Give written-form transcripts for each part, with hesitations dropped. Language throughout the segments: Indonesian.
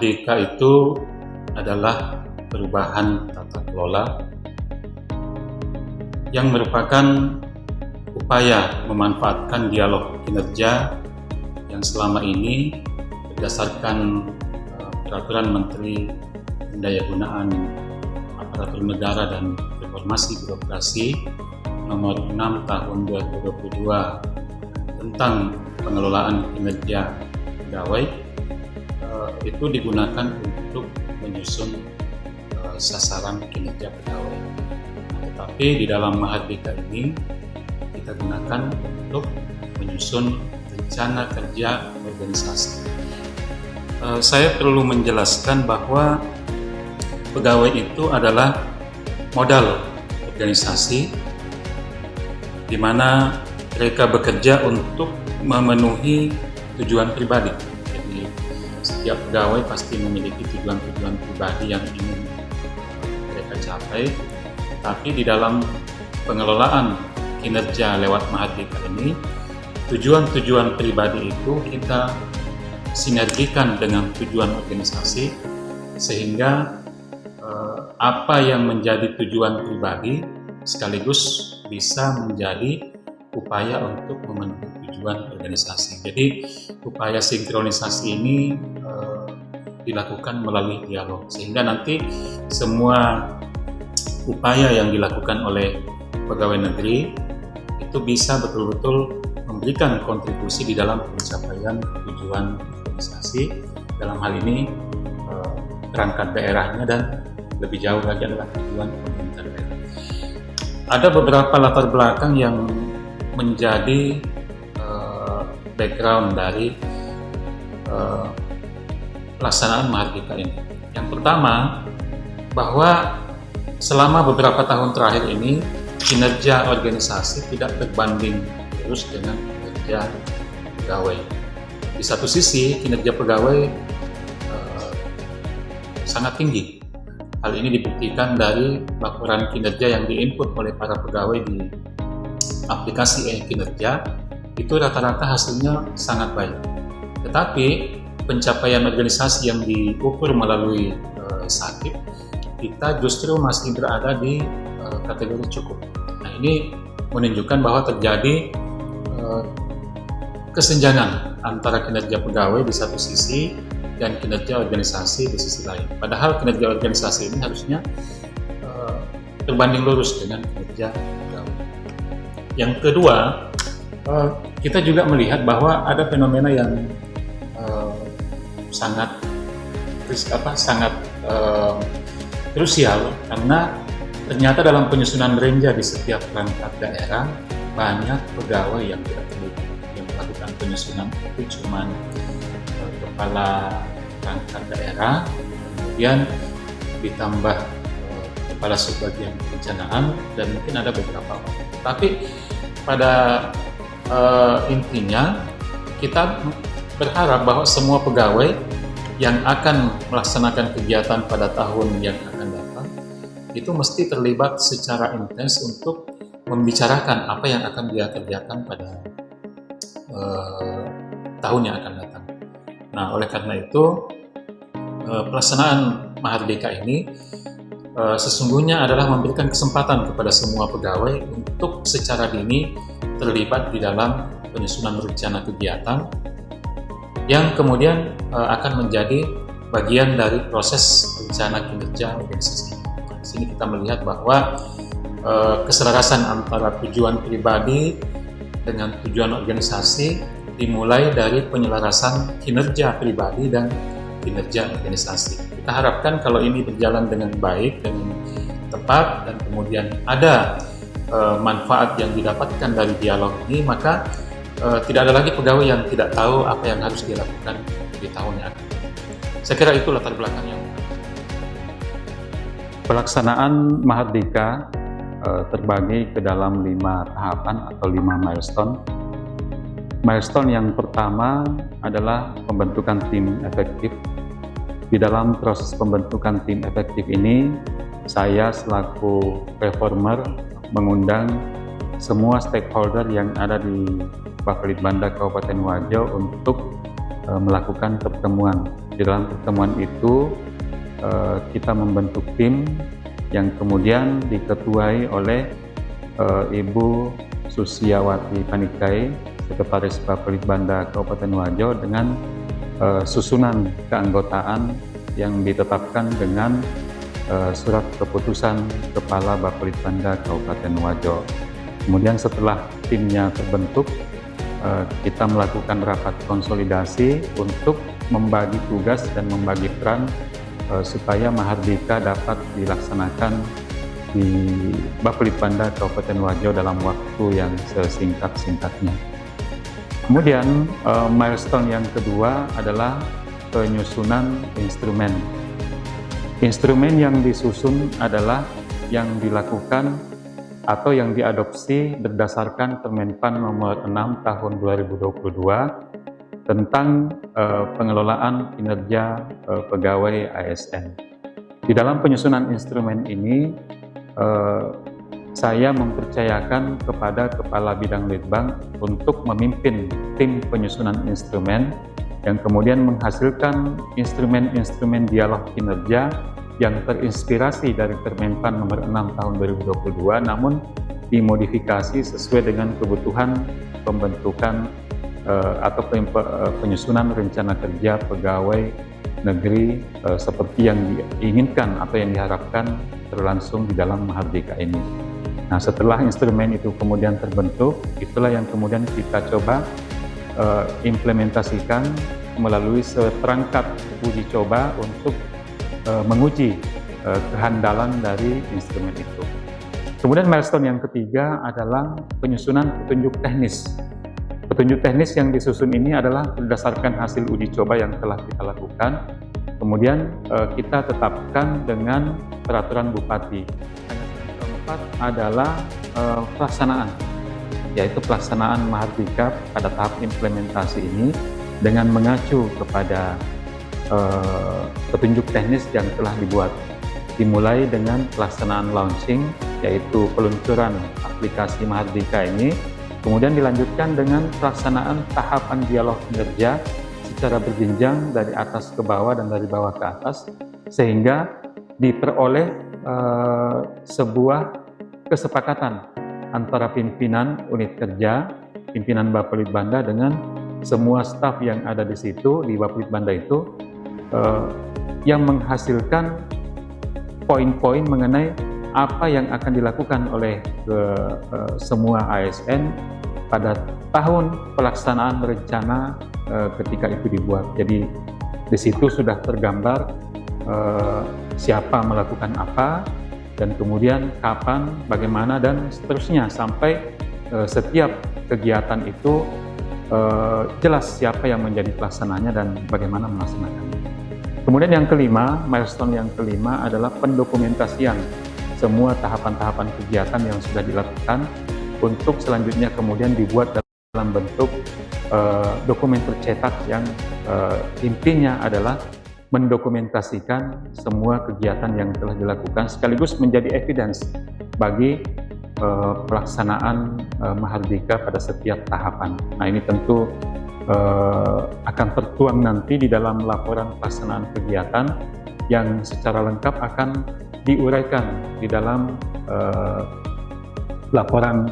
Mahardika itu adalah perubahan tata kelola yang merupakan upaya memanfaatkan dialog kinerja yang selama ini berdasarkan Peraturan Menteri Pendayagunaan Aparatur Negara dan Reformasi Birokrasi Nomor 6 Tahun 2022 tentang pengelolaan kinerja pegawai, itu digunakan untuk menyusun sasaran kinerja pegawai. Tetapi di dalam Mahardika ini kita gunakan untuk menyusun rencana kerja organisasi. Saya perlu menjelaskan bahwa pegawai itu adalah modal organisasi di mana mereka bekerja untuk memenuhi tujuan pribadi. Jadi setiap pegawai pasti memiliki tujuan-tujuan pribadi yang ingin mereka capai. Tapi di dalam pengelolaan kinerja lewat Mahardika ini, tujuan-tujuan pribadi itu kita sinergikan dengan tujuan organisasi, sehingga apa yang menjadi tujuan pribadi sekaligus bisa menjadi upaya untuk memenuhi tujuan organisasi. Jadi upaya sinkronisasi ini dilakukan melalui dialog, sehingga nanti semua upaya yang dilakukan oleh pegawai negeri itu bisa betul-betul memberikan kontribusi di dalam pencapaian tujuan organisasi, dalam hal ini perangkat daerahnya dan lebih jauh lagi adalah tujuan pemerintah daerah. Ada beberapa latar belakang yang menjadi background dari pelaksanaan Mahardika ini. Yang pertama, bahwa selama beberapa tahun terakhir ini kinerja organisasi tidak berbanding lurus dengan kinerja pegawai. Di satu sisi kinerja pegawai sangat tinggi. Hal ini dibuktikan dari laporan kinerja yang diinput oleh para pegawai di aplikasi e-kinerja, itu rata-rata hasilnya sangat baik. Tetapi pencapaian organisasi yang diukur melalui SAKIP, kita justru masih berada di kategori cukup. Nah, ini menunjukkan bahwa terjadi kesenjangan antara kinerja pegawai di satu sisi dan kinerja organisasi di sisi lain. Padahal kinerja organisasi ini harusnya berbanding lurus dengan kinerja pegawai. Yang kedua, kita juga melihat bahwa ada fenomena yang sangat krusial, karena ternyata dalam penyusunan renja di setiap perangkat daerah banyak pegawai yang tidak terlibat. Yang melakukan penyusunan itu cuma kepala perangkat daerah, kemudian ditambah kepala subbagian perencanaan, dan mungkin ada beberapa orang. Tapi pada intinya kita berharap bahwa semua pegawai yang akan melaksanakan kegiatan pada tahun yang akan datang itu mesti terlibat secara intens untuk membicarakan apa yang akan dia kerjakan pada tahun yang akan datang. Nah, oleh karena itu pelaksanaan Mahardika ini sesungguhnya adalah memberikan kesempatan kepada semua pegawai untuk secara dini terlibat di dalam penyusunan rencana kegiatan yang kemudian akan menjadi bagian dari proses rencana kinerja organisasi. Nah, di sini kita melihat bahwa keselarasan antara tujuan pribadi dengan tujuan organisasi dimulai dari penyelarasan kinerja pribadi dan kinerja organisasi. Kita harapkan kalau ini berjalan dengan baik, dengan tepat, dan kemudian ada manfaat yang didapatkan dari dialog ini, maka tidak ada lagi pegawai yang tidak tahu apa yang harus dilakukan di tahun yang akan datang. Saya kira itu latar belakangnya. Pelaksanaan Mahardika terbagi ke dalam 5 tahapan atau 5 milestone. Milestone yang pertama adalah pembentukan tim efektif. Di dalam proses pembentukan tim efektif ini, saya selaku reformer mengundang semua stakeholder yang ada di Bapelitbanda Kabupaten Wajo untuk melakukan pertemuan Di dalam pertemuan itu kita membentuk tim yang kemudian diketuai oleh Ibu Susiawati Panikai, Sekretaris Bapelitbanda Kabupaten Wajo, dengan susunan keanggotaan yang ditetapkan dengan surat keputusan Kepala Bapelitbanda Kabupaten Wajo. Kemudian setelah timnya terbentuk, kita melakukan rapat konsolidasi untuk membagi tugas dan membagi peran supaya Mahardika dapat dilaksanakan di Bapelitbanda Kabupaten Wajo dalam waktu yang sesingkat-singkatnya. Kemudian milestone yang kedua adalah penyusunan instrumen. Instrumen yang disusun adalah yang dilakukan atau yang diadopsi berdasarkan Permenpan nomor 6 tahun 2022 tentang pengelolaan kinerja pegawai ASN. Di dalam penyusunan instrumen ini, saya mempercayakan kepada Kepala Bidang Litbang untuk memimpin tim penyusunan instrumen yang kemudian menghasilkan instrumen-instrumen dialog kinerja yang terinspirasi dari Permenpan nomor 6 tahun 2022, namun dimodifikasi sesuai dengan kebutuhan pembentukan atau penyusunan rencana kerja pegawai negeri seperti yang diinginkan atau yang diharapkan terlangsung di dalam Mahardika ini. Nah, setelah instrumen itu kemudian terbentuk, itulah yang kemudian kita coba implementasikan melalui seperangkat uji coba untuk menguji kehandalan dari instrumen itu. Kemudian milestone yang ketiga adalah penyusunan petunjuk teknis. Petunjuk teknis yang disusun ini adalah berdasarkan hasil uji coba yang telah kita lakukan. Kemudian kita tetapkan dengan peraturan Bupati. Yang keempat adalah pelaksanaan, yaitu pelaksanaan Mahardika pada tahap implementasi ini dengan mengacu kepada petunjuk teknis yang telah dibuat. Dimulai dengan pelaksanaan launching, yaitu peluncuran aplikasi Mahardika ini. Kemudian dilanjutkan dengan pelaksanaan tahapan dialog kinerja secara berjenjang dari atas ke bawah dan dari bawah ke atas, sehingga diperoleh sebuah kesepakatan antara pimpinan unit kerja, pimpinan Bapelitbanda dengan semua staf yang ada di situ, di Bapelitbanda itu, yang menghasilkan poin-poin mengenai apa yang akan dilakukan oleh semua ASN pada tahun pelaksanaan rencana ketika itu dibuat. Jadi di situ sudah tergambar siapa melakukan apa, dan kemudian kapan, bagaimana, dan seterusnya sampai setiap kegiatan itu jelas siapa yang menjadi pelaksananya dan bagaimana melaksanakannya. Kemudian yang kelima, milestone yang kelima adalah pendokumentasian semua tahapan-tahapan kegiatan yang sudah dilakukan untuk selanjutnya kemudian dibuat dalam bentuk dokumen tercetak yang intinya adalah mendokumentasikan semua kegiatan yang telah dilakukan sekaligus menjadi evidence bagi pelaksanaan Mahardika pada setiap tahapan. Nah, ini tentu akan tertuang nanti di dalam laporan pelaksanaan kegiatan yang secara lengkap akan diuraikan di dalam laporan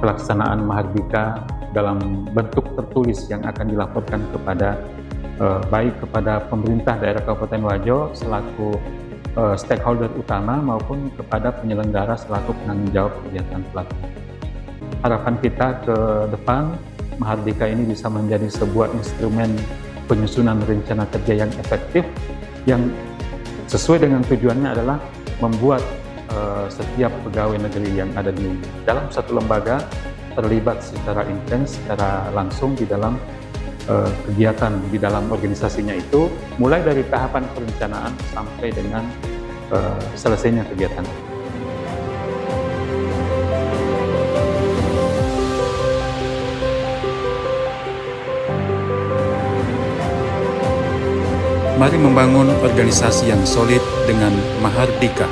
pelaksanaan Mahardika dalam bentuk tertulis yang akan dilaporkan kepada baik kepada pemerintah daerah Kabupaten Wajo selaku stakeholder utama maupun kepada penyelenggara selaku penanggung jawab kegiatan pelaksanaan. Harapan kita ke depan, Mahardika ini bisa menjadi sebuah instrumen penyusunan rencana kerja yang efektif, yang sesuai dengan tujuannya adalah membuat setiap pegawai negeri yang ada di dalam satu lembaga terlibat secara intens, secara langsung di dalam kegiatan di dalam organisasinya itu, mulai dari tahapan perencanaan sampai dengan selesainya kegiatan. Mari membangun organisasi yang solid dengan Mahardika.